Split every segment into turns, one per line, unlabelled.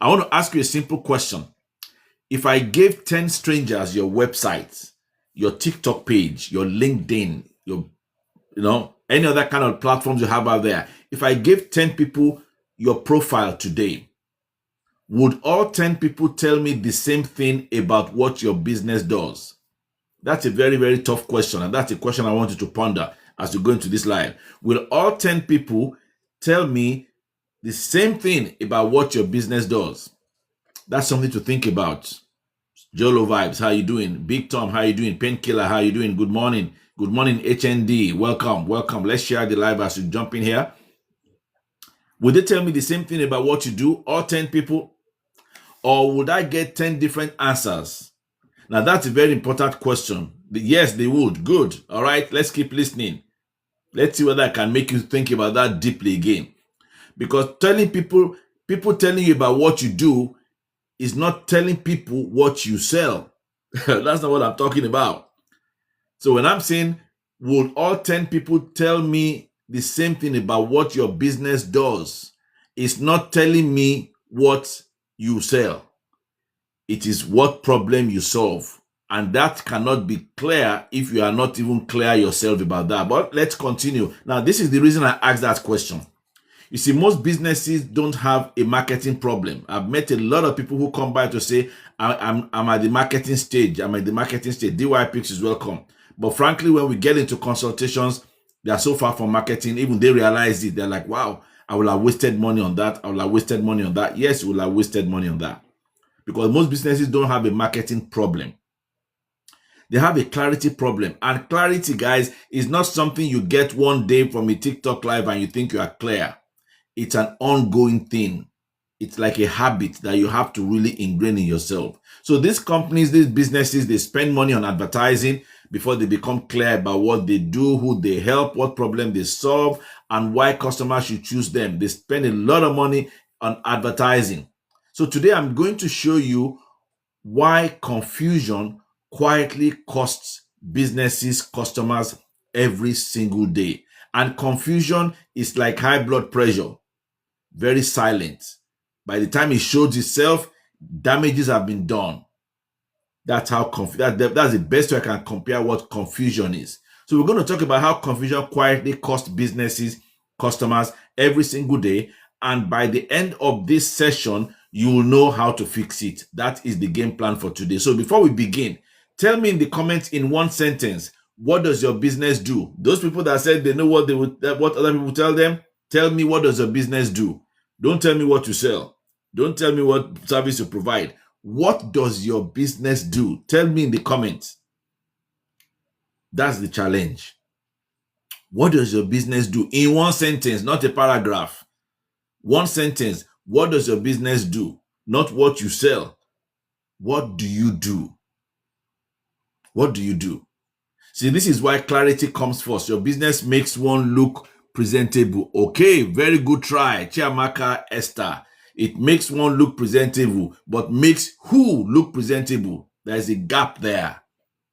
I want to ask you a simple question. If I gave 10 strangers your website, your TikTok page, your LinkedIn, your, any other kind of platforms you have out there, if I gave 10 people your profile today, would all 10 people tell me the same thing about what your business does? That's a very, very tough question. And that's a question I want you to ponder as you go into this live. Will all 10 people tell me the same thing about what your business does? That's something to think about. Jolo Vibes, how you doing? Big Tom, how you doing? Painkiller, how you doing? Good morning. Good morning, HND. Welcome, welcome. Let's share the live as you jump in here. Would they tell me the same thing about what you do, all 10 people? Or would I get 10 different answers? Now, that's a very important question. Yes, they would. Good. All right, let's keep listening. Let's see whether I can make you think about that deeply again. Because telling people telling you about what you do is not telling people what you sell. That's not what I'm talking about. So when I'm saying, would all 10 people tell me the same thing about what your business does? It's not telling me what you sell. It is what problem you solve. And that cannot be clear if you are not even clear yourself about that. But let's continue. Now, this is the reason I asked that question. You see, most businesses don't have a marketing problem. I've met a lot of people who come by to say, I'm at the marketing stage. I'm at the marketing stage. DYPix is welcome. But frankly, when we get into consultations, they are so far from marketing. Even they realize it. They're like, wow, I will have wasted money on that. I will have wasted money on that. Yes, you will have wasted money on that. Because most businesses don't have a marketing problem. They have a clarity problem. And clarity, guys, is not something you get one day from a TikTok live and you think you are clear. It's an ongoing thing. It's like a habit that you have to really ingrain in yourself. So these companies, these businesses, they spend money on advertising before they become clear about what they do, who they help, what problem they solve, and why customers should choose them. They spend a lot of money on advertising. So today I'm going to show you why confusion quietly costs businesses, customers every single day. And confusion is like high blood pressure, very silent. By the time it shows itself, damages have been done. That's how that's the best way I can compare what confusion is. So we're going to talk about how confusion quietly costs businesses, customers every single day. And by the end of this session, you will know how to fix it. That is the game plan for today. So before we begin, tell me in the comments in one sentence, what does your business do? Those people that said they know what other people tell them, tell me, what does your business do? Don't tell me what you sell. Don't tell me what service you provide. What does your business do? Tell me in the comments. That's the challenge. What does your business do? In one sentence, not a paragraph. One sentence. What does your business do? Not what you sell. What do you do? What do you do? See, this is why clarity comes first. Your business makes one look presentable. Okay, very good try. Chiamaka Esther. It makes one look presentable, but makes who look presentable? There's a gap there.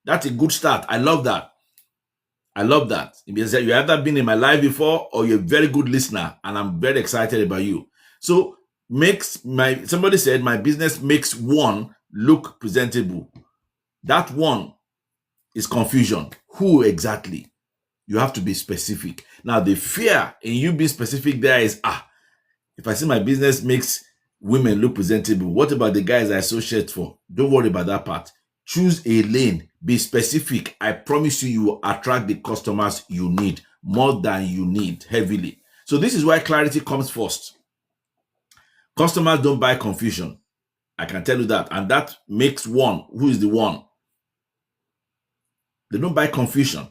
That's a good start. I love that. I love that. You've either been in my live before or you're a very good listener, and I'm very excited about you. So somebody said my business makes one look presentable. That one is confusion. Who exactly? You have to be specific. Now, the fear in you being specific there is, if I see my business makes women look presentable, what about the guys I associate for? Don't worry about that part. Choose a lane. Be specific. I promise you, you will attract the customers you need more than you need heavily. So this is why clarity comes first. Customers don't buy confusion. I can tell you that. And that makes one. Who is the one? They don't buy confusion.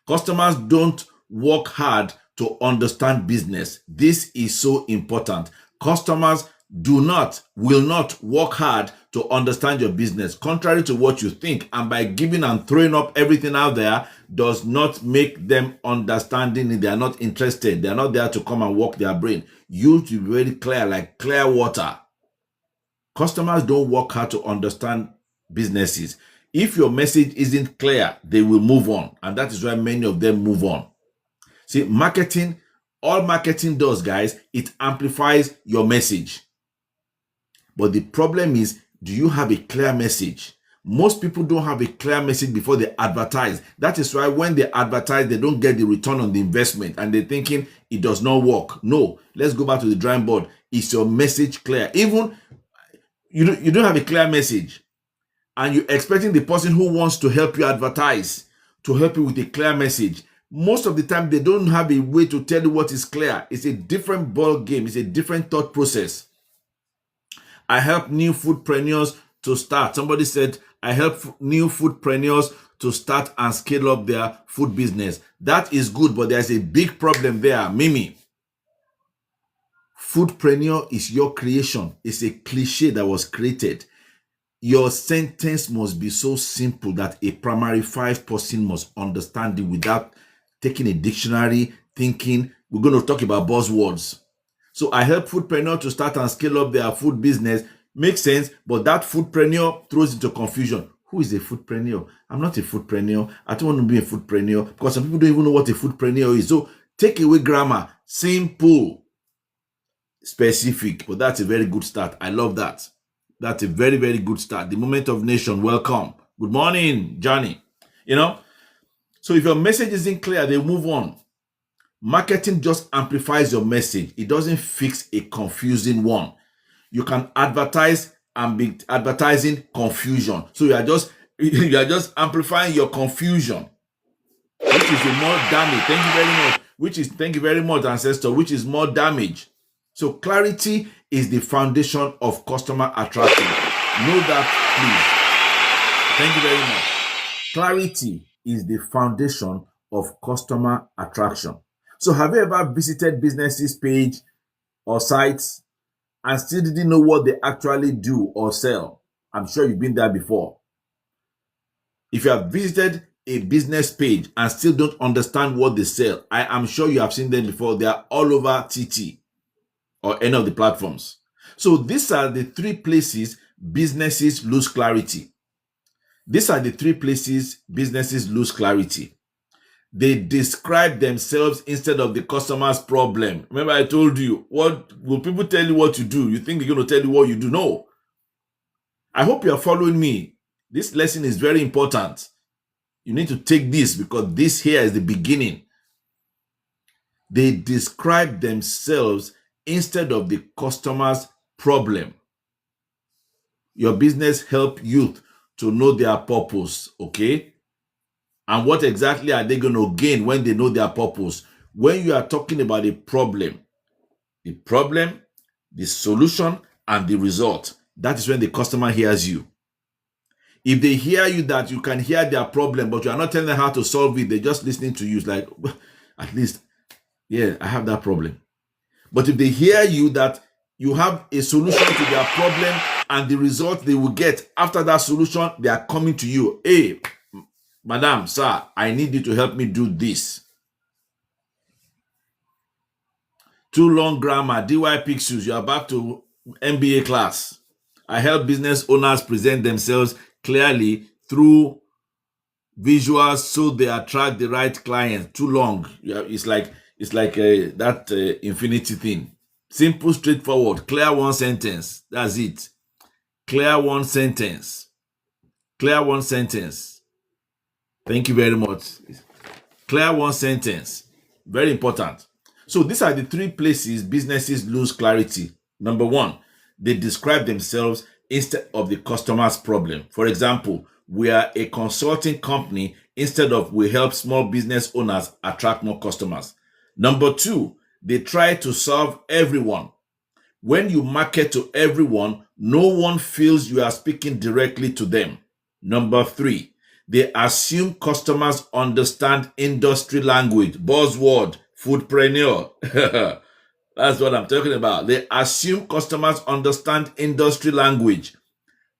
Customers don't work hard to understand business. This is so important. Customers will not work hard to understand your business, contrary to what you think. And by giving and throwing up everything out there does not make them understanding it. They are not interested. They are not there to come and work their brain. You should be very clear, like clear water. Customers don't work hard to understand businesses. If your message isn't clear, they will move on. And that is why many of them move on. See, all marketing does, guys, it amplifies your message. But the problem is, do you have a clear message? Most people don't have a clear message before they advertise. That is why when they advertise, they don't get the return on the investment and they're thinking it does not work. No, let's go back to the drawing board. Is your message clear? Even you don't have a clear message and you're expecting the person who wants to help you advertise to help you with a clear message. Most of the time, they don't have a way to tell you what is clear. It's a different ball game. It's a different thought process. I help new foodpreneurs to start. Somebody said, I help new foodpreneurs to start and scale up their food business. That is good, but there's a big problem there, Mimi. Foodpreneur is your creation. It's a cliche that was created. Your sentence must be so simple that a primary 5 person must understand it without taking a dictionary, thinking. We're going to talk about buzzwords. So I help foodpreneur to start and scale up their food business. Makes sense, but that foodpreneur throws into confusion. Who is a foodpreneur? I'm not a foodpreneur. I don't want to be a foodpreneur because some people don't even know what a foodpreneur is. So take away grammar. Simple. Specific. But that's a very good start. I love that. That's a very, very good start. The Moment of Nation, welcome. Good morning, Johnny. So if your message isn't clear, they move on. Marketing just amplifies your message. It doesn't fix a confusing one. You can advertise and be advertising confusion. So you are just amplifying your confusion, which is the more damage. Thank you very much. Thank you very much, ancestor, which is more damage. So clarity is the foundation of customer attraction. Know that, please. Thank you very much. Clarity is the foundation of customer attraction. So have you ever visited businesses page or sites and still didn't know what they actually do or sell? I'm sure you've been there before. If you have visited a business page and still don't understand what they sell, I am sure you have seen them before. They are all over TT or any of the platforms. So these are the 3 places businesses lose clarity. These are the 3 places businesses lose clarity. They describe themselves instead of the customer's problem. Remember I told you, what will people tell you what to do? You think they're going to tell you what you do? No. I hope you are following me. This lesson is very important. You need to take this because this here is the beginning. They describe themselves instead of the customer's problem. Your business help youth to know their purpose, okay? And what exactly are they going to gain when they know their purpose? When you are talking about a problem, the solution, and the result, that is when the customer hears you. If they hear you that you can hear their problem, but you are not telling them how to solve it, they're just listening to you. It's like, at least, yeah, I have that problem. But if they hear you that you have a solution to their problem and the result they will get after that solution, they are coming to you. Hey, madam, sir, I need you to help me do this. Too long grammar, DY Pixels, you are back to MBA class. I help business owners present themselves clearly through visuals so they attract the right client. Too long. It's like that infinity thing. Simple, straightforward. Clear one sentence. That's it. Clear one sentence. Clear one sentence. Thank you very much. Clear one sentence. Very important. So these are the 3 places businesses lose clarity. Number 1, they describe themselves instead of the customer's problem. For example, we are a consulting company instead of we help small business owners attract more customers. Number 2, they try to serve everyone. When you market to everyone, no one feels you are speaking directly to them. Number 3, they assume customers understand industry language, buzzword, foodpreneur. That's what I'm talking about. They assume customers understand industry language.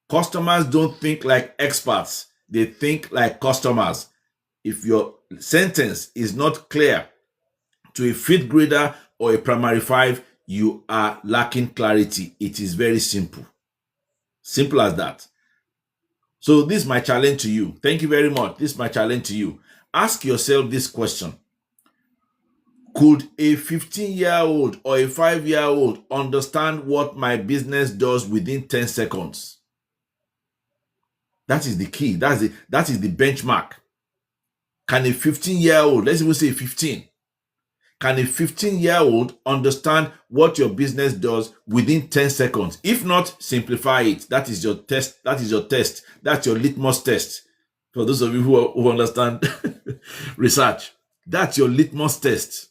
Customers don't think like experts. They think like customers. If your sentence is not clear to a 5th grader or a primary 5, you are lacking clarity. It is very simple. Simple as that. So this is my challenge to you. Thank you very much. This is my challenge to you. Ask yourself this question. Could a 15-year-old or a 5-year-old understand what my business does within 10 seconds? That is the key. That is the benchmark. Can a 15-year-old, let's even say 15, can a 15-year-old understand what your business does within 10 seconds? If not, simplify it. That is your test. That is your test. That's your litmus test. For those of you who understand research, that's your litmus test.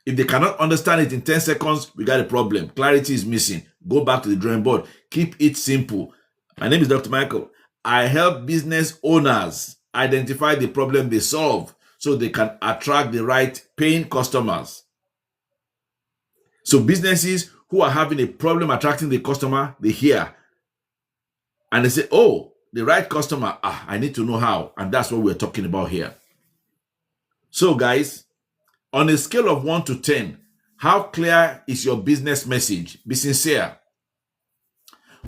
If they cannot understand it in 10 seconds, we got a problem. Clarity is missing. Go back to the drawing board. Keep it simple. My name is Dr. Michael. I help business owners identify the problem they solve so they can attract the right paying customers. So businesses who are having a problem attracting the customer, they hear and they say, oh, the right customer, I need to know how. And that's what we're talking about here. So guys, on a scale of 1 to 10, how clear is your business message? Be sincere.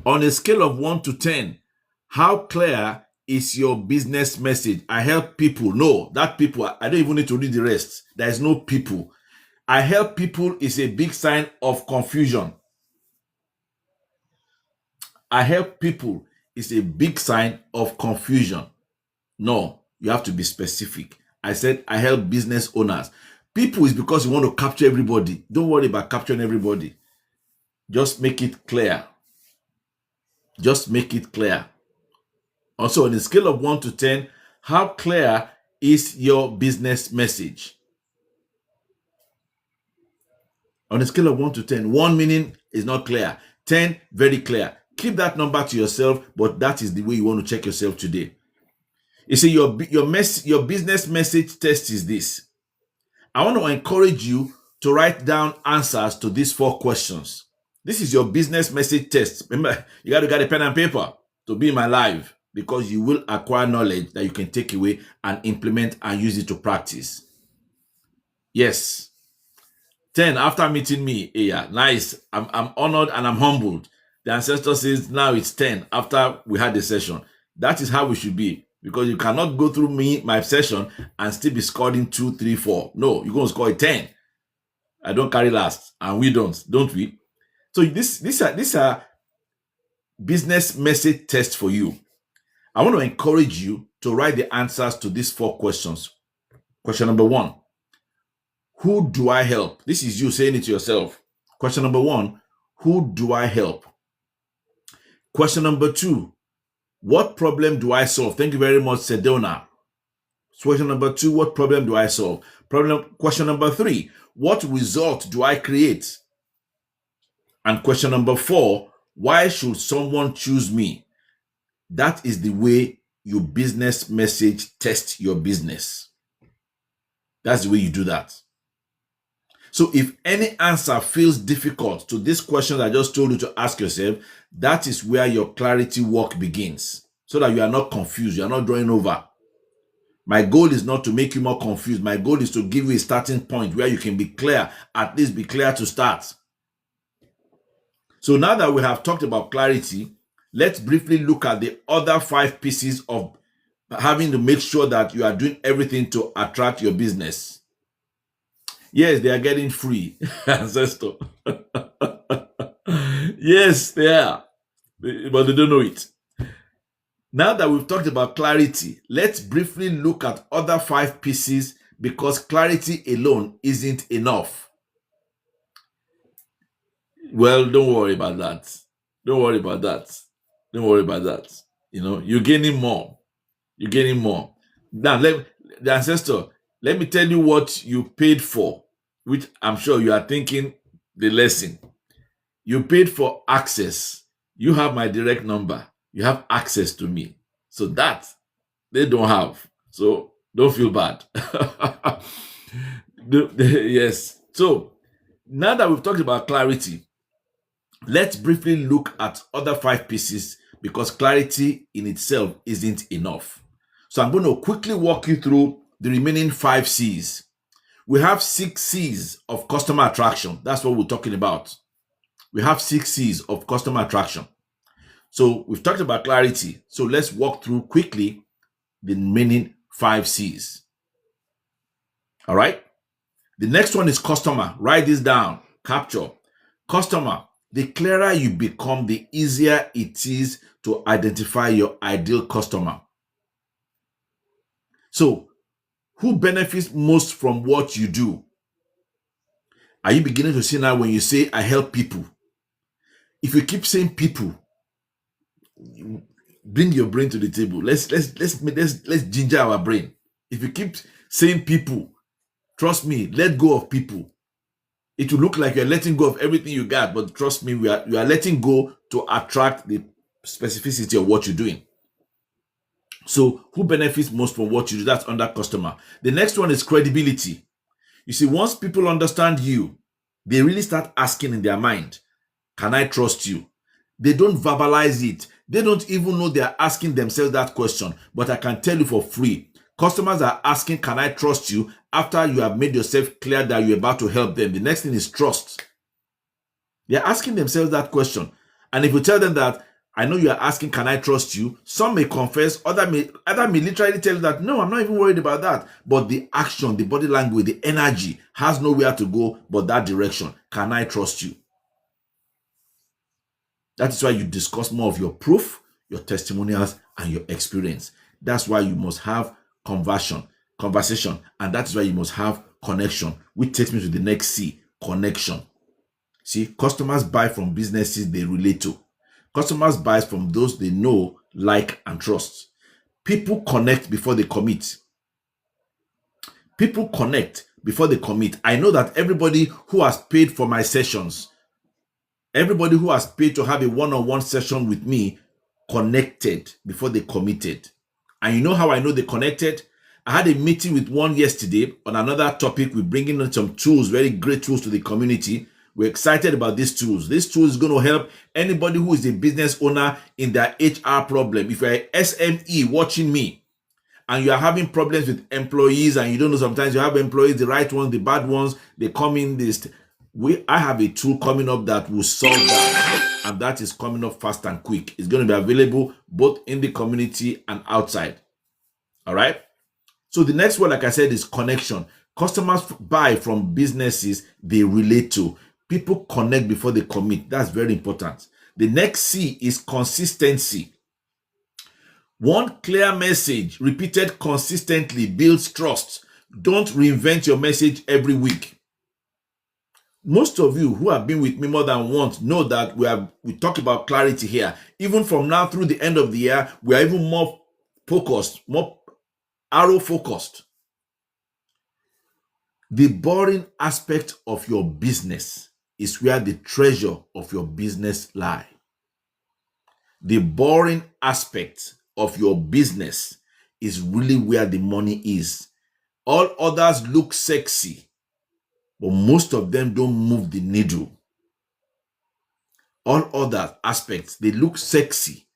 On a scale of 1 to 10, how clear is your business message? I help people. No, that people, I don't even need to read the rest. There is no people. I help people is a big sign of confusion. I help people is a big sign of confusion. No, you have to be specific. I said I help business owners. People is because you want to capture everybody. Don't worry about capturing everybody. Just make it clear. Just make it clear. Also, on a scale of 1 to 10, how clear is your business message? On a scale of 1 to 10, 1 meaning is not clear, 10 very clear. Keep that number to yourself, but that is the way you want to check yourself today. You see, your business message test is this. I want to encourage you to write down answers to these 4 questions. This is your business message test. Remember, you got to get a pen and paper to be in my live, because you will acquire knowledge that you can take away and implement and use it to practice. Yes. 10, after meeting me. Yeah, nice. I'm honored and I'm humbled. The ancestor says now it's 10 after we had the session. That is how we should be, because you cannot go through my session and still be scoring 2, 3, 4. No, you're going to score a 10. I don't carry last, and we don't we? So these are business message tests for you. I want to encourage you to write the answers to these 4 questions. Question number 1, who do I help? This is you saying it to yourself. Question number 1, who do I help? Question number 2, what problem do I solve? Thank you very much, Sedona. Question number 2, what problem do I solve? Question number 3, what result do I create? And question number 4, why should someone choose me? That is the way your business message tests your business. That's the way you do that. So if any answer feels difficult to this question I just told you to ask yourself, that is where your clarity work begins, so that you are not confused, you are not drawing over. My goal is not to make you more confused. My goal is to give you a starting point where you can be clear, at least be clear to start. So now that we have talked about clarity, let's briefly look at the other 5 pieces of having to make sure that you are doing everything to attract your business. Yes, they are getting free, ancestor. Yes, they are, but they don't know it. Now that we've talked about clarity, let's briefly look at other 5 pieces, because clarity alone isn't enough. Well, don't worry about that. Don't worry about that. Don't worry about that. You know, you're gaining more. You're gaining more. Now, the ancestor, let me tell you what you paid for, which I'm sure you are thinking the lesson. You paid for access. You have my direct number. You have access to me. So that they don't have. So don't feel bad. Yes. So now that we've talked about clarity, let's briefly look at other 5 pieces, because clarity in itself isn't enough. So I'm going to quickly walk you through the remaining 5 C's. We have 6 C's of customer attraction. That's what we're talking about. We have 6 C's of customer attraction. So we've talked about clarity. So let's walk through quickly the remaining 5 C's. All right. The next one is customer. Write this down. Capture. Customer. The clearer you become, the easier it is to identify your ideal customer. So, who benefits most from what you do? Are you beginning to see now when you say, I help people? If you keep saying people, bring your brain to the table. Let's ginger our brain. If you keep saying people, trust me, let go of people. It will look like you're letting go of everything you got, but trust me, you are letting go to attract the specificity of what you're doing. So who benefits most from what you do? That's under customer. The next one is credibility. You see, once people understand you, they really start asking in their mind, can I trust you? They don't verbalize it. They don't even know they're asking themselves that question. But I can tell you for free, customers are asking, can I trust you? After you have made yourself clear that you're about to help them. The next thing is trust. They're asking themselves that question. And if you tell them that, I know you are asking, can I trust you? Some may confess, others may literally tell you that, no, I'm not even worried about that. But the action, the body language, the energy has nowhere to go but that direction. Can I trust you? That is why you discuss more of your proof, your testimonials, and your experience. That's why you must have conversation. And that is why you must have connection, which takes me to the next C, connection. See, customers buy from businesses they relate to. Customers buy from those they know, like, and trust. People connect before they commit. People connect before they commit. I know that everybody who has paid for my sessions, everybody who has paid to have a one-on-one session with me connected before they committed. And you know how I know they connected? I had a meeting with one yesterday on another topic. We're bringing in some tools, very great tools to the community. We're excited about these tools. This tool is going to help anybody who is a business owner in their HR problem. If you're an SME watching me and you are having problems with employees and you don't know, sometimes you have employees, the right ones, the bad ones, they come in this. I have a tool coming up that will solve that. And that is coming up fast and quick. It's going to be available both in the community and outside. All right. So the next one, like I said, is connection. Customers buy from businesses they relate to. People connect before they commit. That's very important. The next C is consistency. One clear message repeated consistently builds trust. Don't reinvent your message every week. Most of you who have been with me more than once know that we talk about clarity here. Even from now through the end of the year, we are even more focused, more arrow focused. The boring aspect of your business is where the treasure of your business lie. The boring aspect of your business is really where the money is. All others look sexy, but most of them don't move the needle. All other aspects, they look sexy.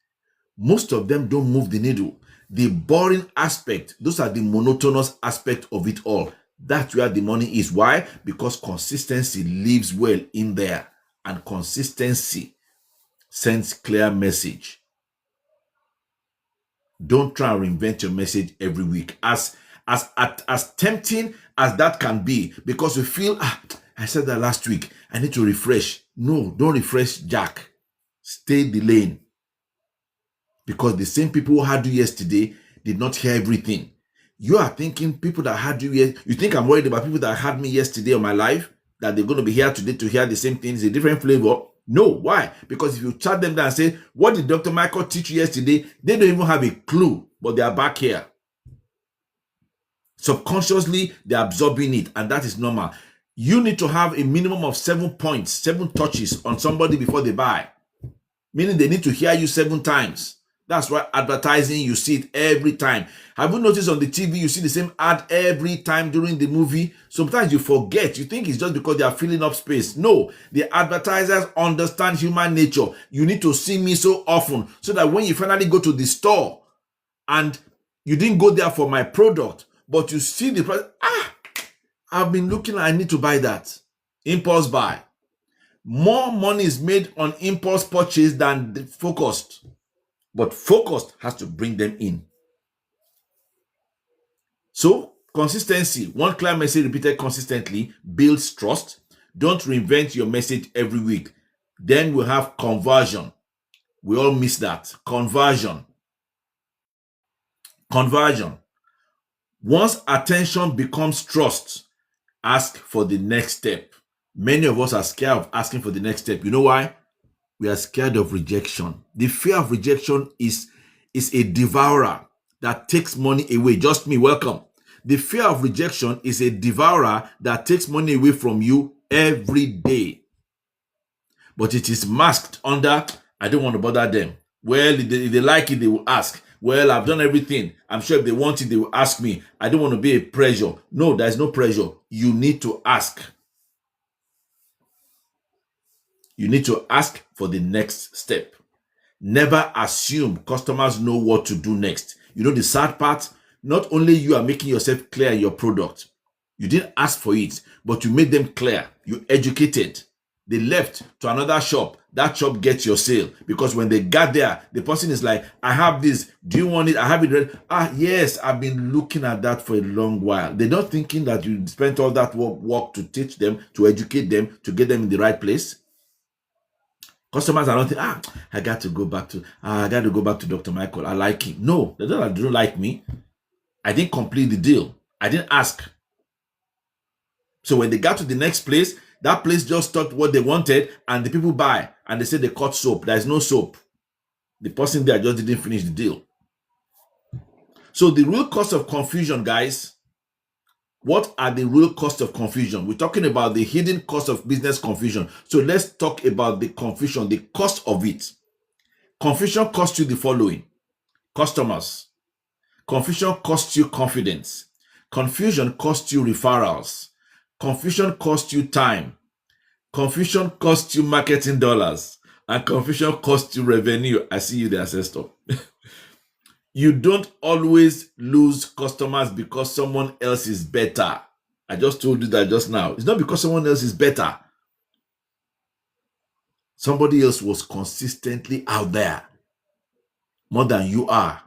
Most of them don't move the needle. The boring aspect, those are the monotonous aspect of it all. That's where the money is. Why? Because consistency lives well in there. And consistency sends clear message. Don't try and reinvent your message every week. As tempting as that can be, because you feel, I said that last week, I need to refresh. No, don't refresh, Jack. Stay in the lane. Because the same people who had you yesterday did not hear everything. You are thinking people that had you, you think I'm worried about people that had me yesterday on my live, that they're going to be here today to hear the same things, a different flavor? No. Why? Because if you chat them down and say, what did Dr. Michael teach you yesterday? They don't even have a clue, but they are back here. Subconsciously, they're absorbing it, and that is normal. You need to have a minimum of 7 points, 7 touches on somebody before they buy. Meaning they need to hear you 7 times. That's why advertising, you see it every time. Have you noticed on the TV, you see the same ad every time during the movie? Sometimes you forget. You think it's just because they are filling up space. No, the advertisers understand human nature. You need to see me so often so that when you finally go to the store and you didn't go there for my product, but you see the price, I've been looking, I need to buy that. Impulse buy. More money is made on impulse purchase than the focused. But focused has to bring them in. So Consistency. One clear message repeated consistently builds trust. Don't reinvent your message every week. Then we'll have conversion. We all miss that. Conversion. Conversion. Once attention becomes trust, ask for the next step. Many of us are scared of asking for the next step. You know why? We are scared of rejection. The fear of rejection is a devourer that takes money away. Just me, welcome. The fear of rejection is a devourer that takes money away from you every day. But it is masked under, I don't want to bother them. Well, if they like it, they will ask. Well, I've done everything. I'm sure if they want it, they will ask me. I don't want to be a pressure. No, there's no pressure. You need to ask. You need to ask for the next step. Never assume customers know what to do next. You know the sad part? Not only you are making yourself clear in your product. You didn't ask for it, but you made them clear. You educated. They left to another shop. That shop gets your sale. Because when they got there, the person is like, I have this. Do you want it? I have it ready. Yes, I've been looking at that for a long while. They're not thinking that you spent all that work to teach them, to educate them, to get them in the right place. Customers are not thinking, I got to go back to Dr. Michael. I like him. No, they don't like me. I didn't complete the deal. I didn't ask. So when they got to the next place, that place just stopped what they wanted, and the people buy, and they say they cut soap. There is no soap. The person there just didn't finish the deal. So the real cost of confusion, guys, what are the real costs of confusion? We're talking about the hidden cost of business confusion. So let's talk about the confusion, the cost of it. Confusion costs you the following: customers. Confusion costs you confidence. Confusion costs you referrals. Confusion costs you time. Confusion costs you marketing dollars. And confusion costs you revenue. I see you there, Ancestor. You don't always lose customers because someone else is better. I just told you that just now. It's not because someone else is better. Somebody else was consistently out there more than you are.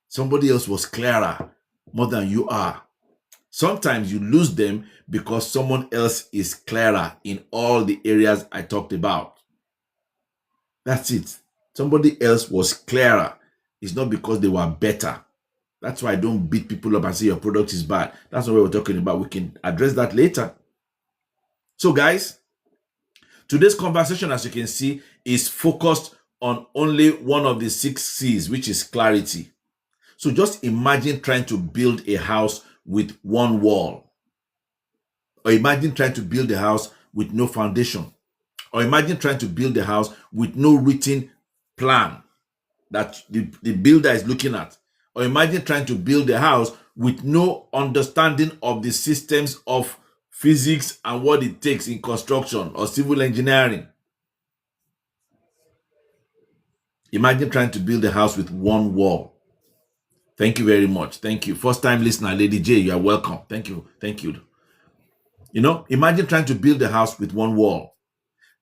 Somebody else was clearer more than you are. Sometimes you lose them because someone else is clearer in all the areas I talked about. That's it. Somebody else was clearer. It's not because they were better. That's why I don't beat people up and say your product is bad. That's not what we're talking about. We can address that later. So guys, today's conversation, as you can see, is focused on only one of the 6 C's, which is clarity. So just imagine trying to build a house with one wall. Or imagine trying to build a house with no foundation. Or imagine trying to build a house with no written plan that the builder is looking at. Or imagine trying to build a house with no understanding of the systems of physics and what it takes in construction or civil engineering. Imagine trying to build a house with one wall. Thank you very much. Thank you. First time listener, Lady J, you are welcome. Thank you. Thank you. You know, imagine trying to build a house with one wall.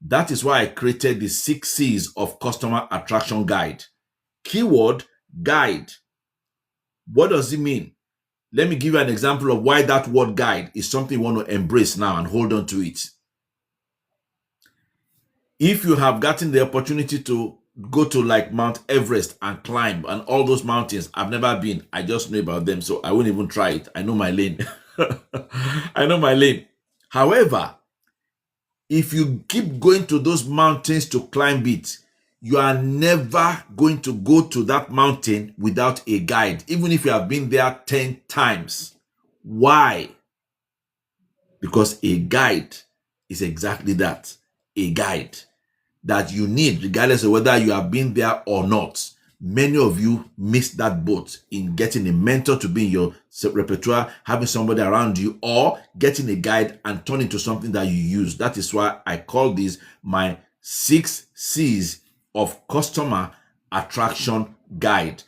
That is why I created the 6 C's of Customer Attraction Guide. Keyword, guide. What does it mean? Let me give you an example of why that word guide is something you want to embrace now and hold on to it. If you have gotten the opportunity to go to like Mount Everest and climb and all those mountains, I've never been. I just know about them, so I won't even try it. I know my lane. I know my lane. However, if you keep going to those mountains to climb it, you are never going to go to that mountain without a guide, even if you have been there 10 times. Why? Because a guide is exactly that, a guide that you need regardless of whether you have been there or not. Many of you missed that boat in getting a mentor to be in your repertoire, having somebody around you, or getting a guide and turn into something that you use. That is why I call these my 6 C's of Customer Attraction Guide.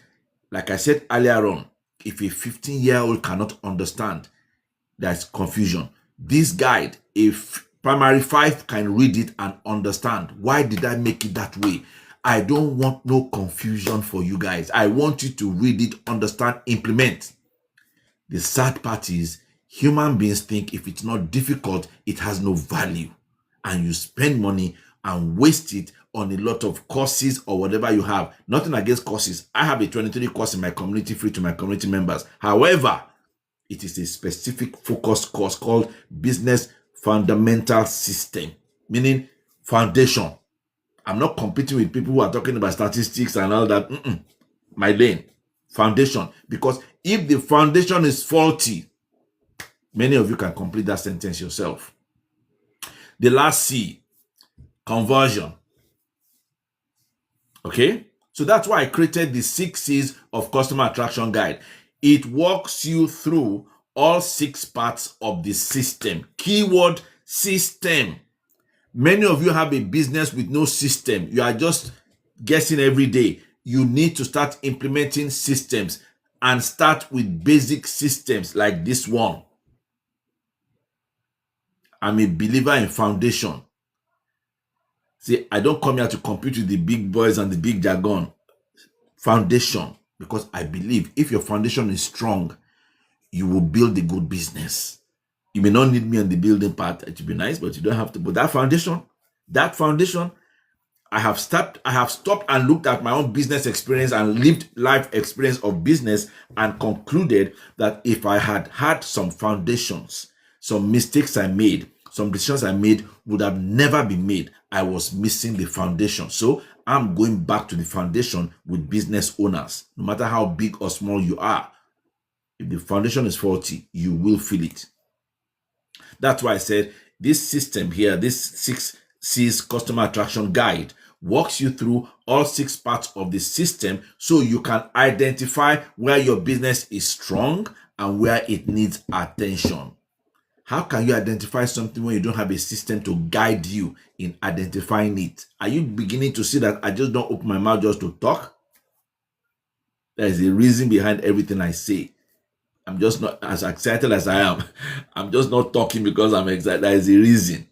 Like I said earlier on, if a 15-year-old cannot understand, there's confusion. This guide, if primary 5 can read it and understand, why did I make it that way? I don't want no confusion for you guys. I want you to read it, understand, implement. The sad part is human beings think if it's not difficult, it has no value. And you spend money and waste it on a lot of courses or whatever you have. Nothing against courses. I have a 23 course in my community free to my community members. However, it is a specific focused course called Business Fundamental System, meaning foundation. I'm not competing with people who are talking about statistics and all that. My lane, foundation. Because if the foundation is faulty, many of you can complete that sentence yourself. The last C, conversion. Okay? So that's why I created the 6 C's of Customer Attraction Guide. It walks you through all 6 parts of the system. Keyword, system. Many of you have a business with no system. You are just guessing every day. You need to start implementing systems and start with basic systems like this one. I'm a believer in foundation. See, I don't come here to compete with the big boys and the big jargon. Foundation, because I believe if your foundation is strong, you will build a good business. You may not need me on the building part. It would be nice, but you don't have to. But that foundation, I have stopped and looked at my own business experience and lived life experience of business and concluded that if I had had some foundations, some mistakes I made, some decisions I made would have never been made. I was missing the foundation. So I'm going back to the foundation with business owners, no matter how big or small you are. If the foundation is faulty, you will feel it. That's why I said this system here, this 6 C's Customer Attraction Guide, walks you through all 6 parts of the system so you can identify where your business is strong and where it needs attention. How can you identify something when you don't have a system to guide you in identifying it? Are you beginning to see that I just don't open my mouth just to talk? There is a reason behind everything I say. I'm just not as excited as I am. I'm just not talking because I'm excited. There is a reason.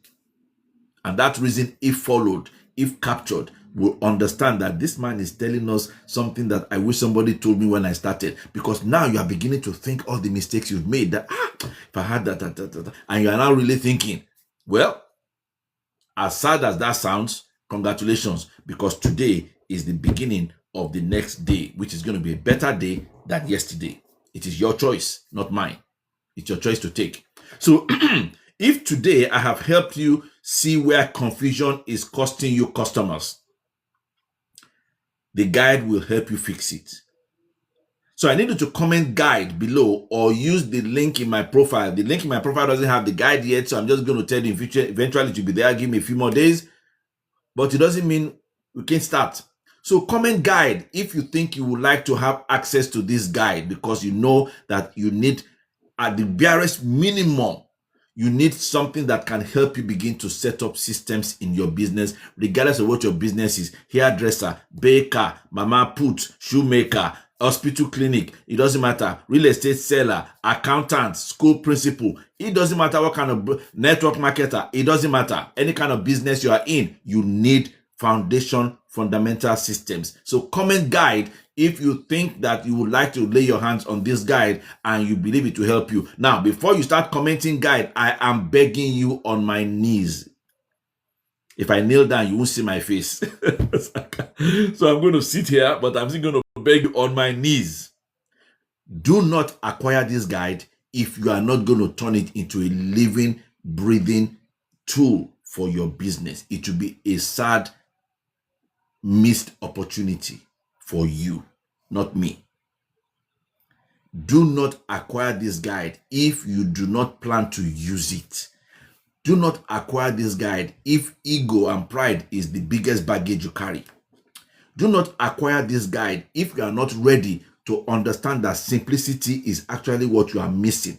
And that reason, if followed, if captured, will understand that this man is telling us something that I wish somebody told me when I started. Because now you are beginning to think all the mistakes you've made. That if I had that, and you are now really thinking, well, as sad as that sounds, congratulations, because today is the beginning of the next day, which is going to be a better day than yesterday. It is your choice, not mine. It's your choice to take. So if today I have helped you see where confusion is costing you customers, the guide will help you fix it. So I need you to comment guide below or use the link in my profile. The link in my profile doesn't have the guide yet, so I'm just going to tell you in future, eventually it will be there. Give me a few more days, but it doesn't mean we can't start. So comment guide if you think you would like to have access to this guide, because you know that you need, at the barest minimum, you need something that can help you begin to set up systems in your business, regardless of what your business is. Hairdresser, baker, mama put, shoemaker, hospital clinic, it doesn't matter. Real estate seller, accountant, school principal, it doesn't matter what kind of network marketer, it doesn't matter. Any kind of business you are in, you need foundation, fundamental systems. So comment guide if you think that you would like to lay your hands on this guide and you believe it will help you. Now, before you start commenting guide, I am begging you on my knees. If I kneel down, you won't see my face. So I'm going to sit here, but I'm still going to beg you on my knees. Do not acquire this guide if you are not going to turn it into a living, breathing tool for your business. It will be a sad, missed opportunity for you, not me. Do not acquire this guide if you do not plan to use it. Do not acquire this guide if ego and pride is the biggest baggage you carry. Do not acquire this guide if you are not ready to understand that simplicity is actually what you are missing.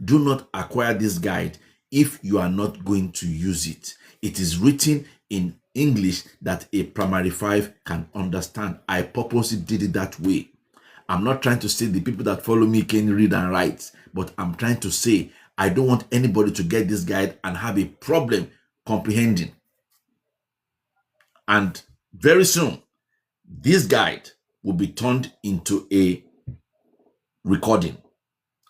Do not acquire this guide if you are not going to use it. It is written in English that a primary 5 can understand. I purposely did it that way. I'm not trying to say the people that follow me can read and write, but I'm trying to say I don't want anybody to get this guide and have a problem comprehending. And very soon, this guide will be turned into a recording.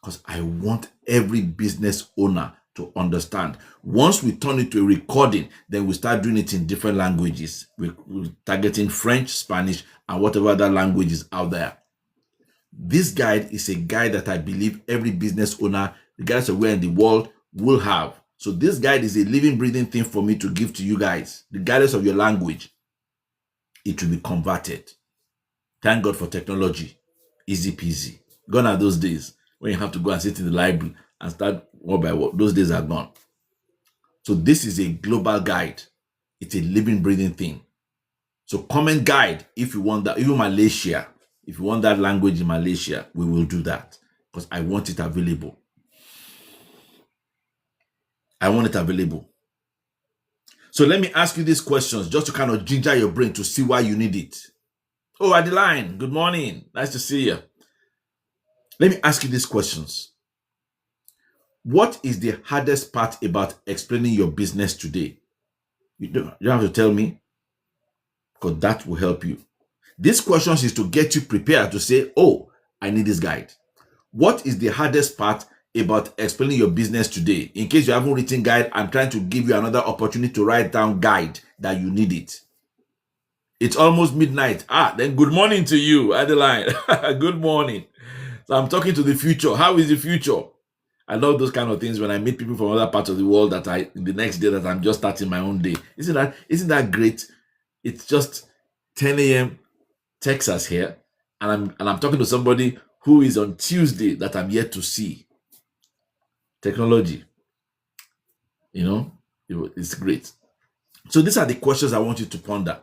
because I want every business owner to understand. Once we turn it to a recording, then we start doing it in different languages. We're targeting French, Spanish, and whatever other languages out there. This guide is a guide that I believe every business owner, regardless of where in the world, will have. So this guide is a living, breathing thing for me to give to you guys. Regardless of your language, it will be converted. Thank God for technology. Easy peasy. Gone are those days when you have to go and sit in the library and start word by word. Those days are gone. So this is a global guide. It's a living, breathing thing. So comment guide if you want that. Even Malaysia, if you want that language in Malaysia, we will do that because I want it available. I want it available. So let me ask you these questions just to kind of ginger your brain to see why you need it. Oh, Adeline, good morning. Nice to see you. Let me ask you these questions. What is the hardest part about explaining your business today? You don't have to tell me, because that will help you. These questions is to get you prepared to say, oh, I need this guide. What is the hardest part about explaining your business today? In case you haven't written guide, I'm trying to give you another opportunity to write down guide that you need it. It's almost midnight. Then good morning to you, Adeline. Good morning. So I'm talking to the future. How is the future? I love those kind of things when I meet people from other parts of the world that the next day that I'm just starting my own day. Isn't that great? It's just 10 a.m. Texas here, and I'm talking to somebody who is on Tuesday that I'm yet to see. Technology, it's great. So these are the questions I want you to ponder.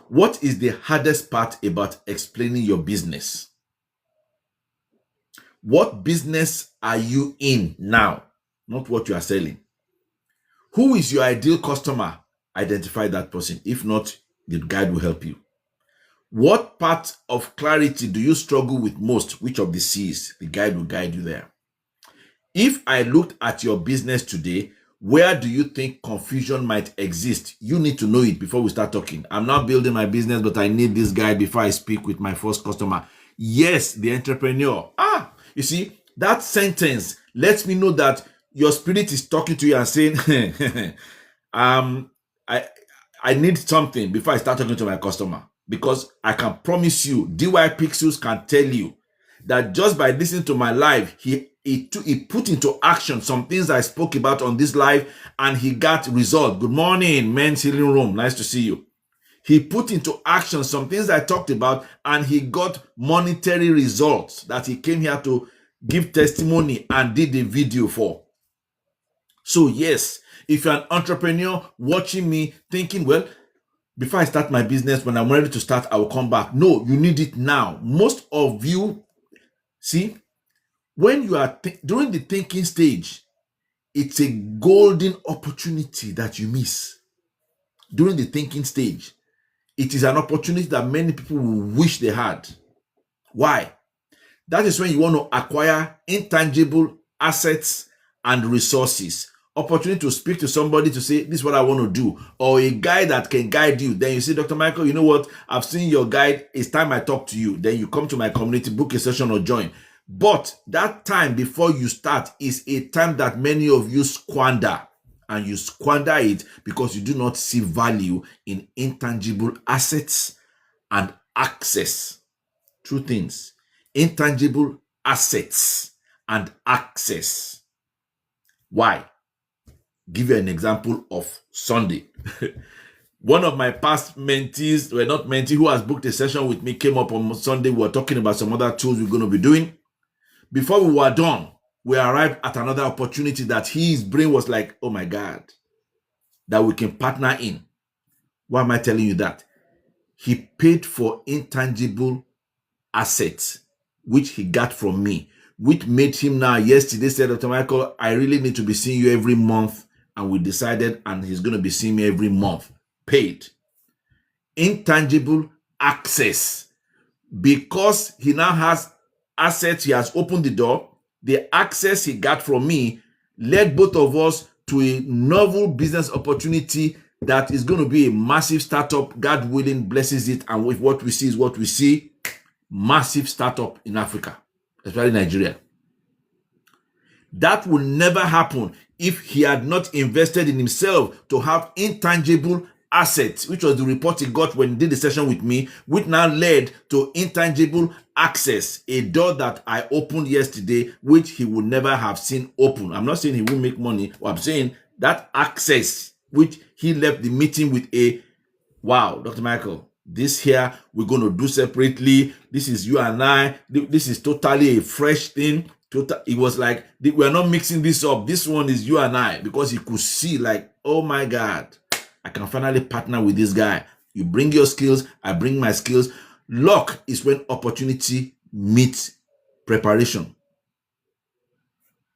What is the hardest part about explaining your business? What business are you in now? Not what you are selling. Who is your ideal customer? Identify that person. If not, the guide will help you. What part of clarity do you struggle with most? Which of the C's? The guide will guide you there. If I looked at your business today, where do you think confusion might exist? You need to know it before we start talking. I'm not building my business, but I need this guide before I speak with my first customer. Yes, the entrepreneur. You see, that sentence lets me know that your spirit is talking to you and saying, I need something before I start talking to my customer. Because I can promise you, DY Pixels can tell you that just by listening to my live, he put into action some things I spoke about on this live, and he got result. Good morning, Men's Healing Room. Nice to see you. He put into action some things I talked about, and he got monetary results that he came here to give testimony and did the video for. So yes, if you're an entrepreneur watching me thinking, well, before I start my business, when I'm ready to start, I will come back. No, you need it now. Most of you, see, when you are during the thinking stage, it's a golden opportunity that you miss. During the thinking stage, it is an opportunity that many people will wish they had. Why? That is when you want to acquire intangible assets and resources. Opportunity to speak to somebody to say, this is what I want to do, or a guide that can guide you. Then you say, Dr. Michael, you know what? I've seen your guide. It's time I talk to you. Then you come to my community, book a session or join. But that time before you start is a time that many of you squander. And you squander it because you do not see value in intangible assets and access. Two things. Intangible assets and access. Why? Give you an example of Sunday. One of my past mentees, who has booked a session with me, came up on Sunday. We were talking about some other tools we're going to be doing. Before we were done, we arrived at another opportunity that his brain was like, oh my God, that we can partner in. Why am I telling you that? He paid for intangible assets, which he got from me, which made him now yesterday said, Dr. Michael, I really need to be seeing you every month. And we decided, and he's going to be seeing me every month. Paid. Intangible access. Because he now has assets, he has opened the door. The access he got from me led both of us to a novel business opportunity that is going to be a massive startup. God willing, blesses it. And with what we see is what we see. Massive startup in Africa, especially Nigeria. That will never happen if he had not invested in himself to have intangible assets, which was the report he got when he did the session with me, which now led to intangible access, a door that I opened yesterday, which he would never have seen open. I'm not saying he won't make money. I'm saying that access, which he left the meeting with a, wow, Dr. Michael, this here we're going to do separately. This is you and I. This is totally a fresh thing. It was like, we're not mixing this up. This one is you and I, because he could see like, oh my God, I can finally partner with this guy. You bring your skills, I bring my skills. Luck is when opportunity meets preparation.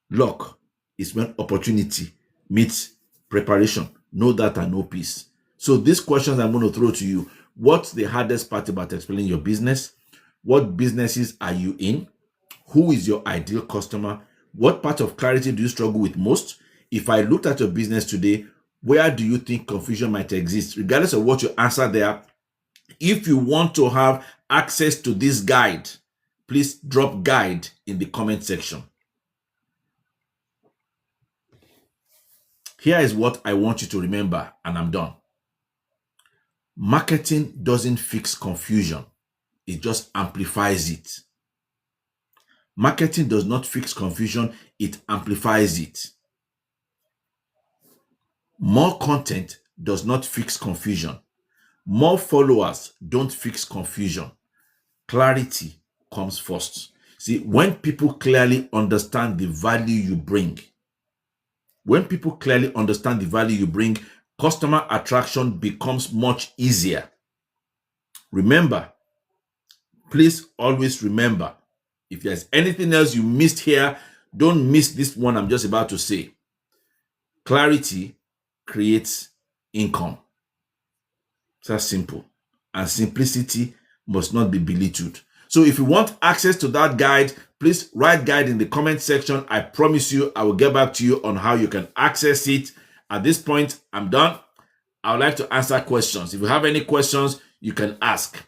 Luck is when opportunity meets preparation. Know that and know peace. So these questions I'm going to throw to you. What's the hardest part about explaining your business? What businesses are you in? Who is your ideal customer? What part of clarity do you struggle with most? If I looked at your business today, where do you think confusion might exist? Regardless of what you answer there, if you want to have access to this guide, please drop guide in the comment section. Here is what I want you to remember, and I'm done. Marketing doesn't fix confusion. It just amplifies it. Marketing does not fix confusion. It amplifies it. More content does not fix confusion. More followers don't fix confusion. Clarity comes first. See, when people clearly understand the value you bring, customer attraction becomes much easier. Remember, please always remember, if there's anything else you missed here, don't miss this one I'm just about to say. Clarity creates income. It's that simple. And simplicity must not be belittled. So if you want access to that guide, please write guide in the comment section. I promise you, I will get back to you on how you can access it. At this point, I'm done. I would like to answer questions. If you have any questions, you can ask.